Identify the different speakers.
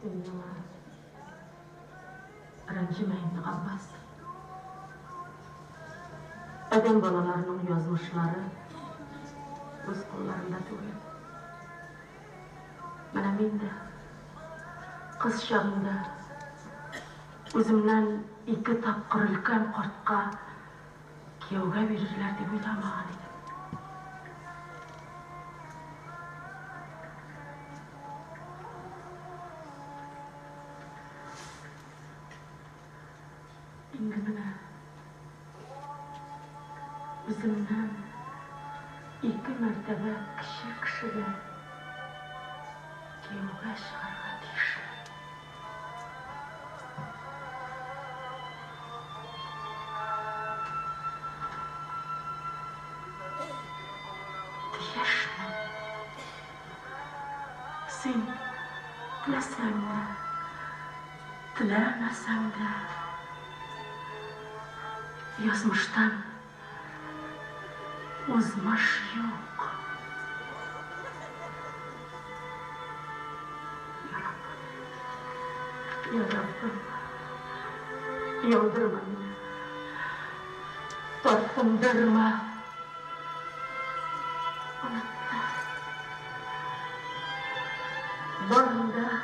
Speaker 1: Dünya ranjimaydi Abbas. Adam balalarının yazmışları öz kollarında duruyor. Mana men de kız çağımda özümden 2 tapqır ulkan qortqa kuyovga verirlar deb o'ylamagan edim. Endi mana o'zimdan 2 martaba kishiga kuyovga chiqarga tegishli. Tegishli. Sen tilasang da, tilamasang da yazmışdan o'zmash yo'q. Ya Rabbim, yoldirma meni, tortindirma. Unutma. Borda unutma.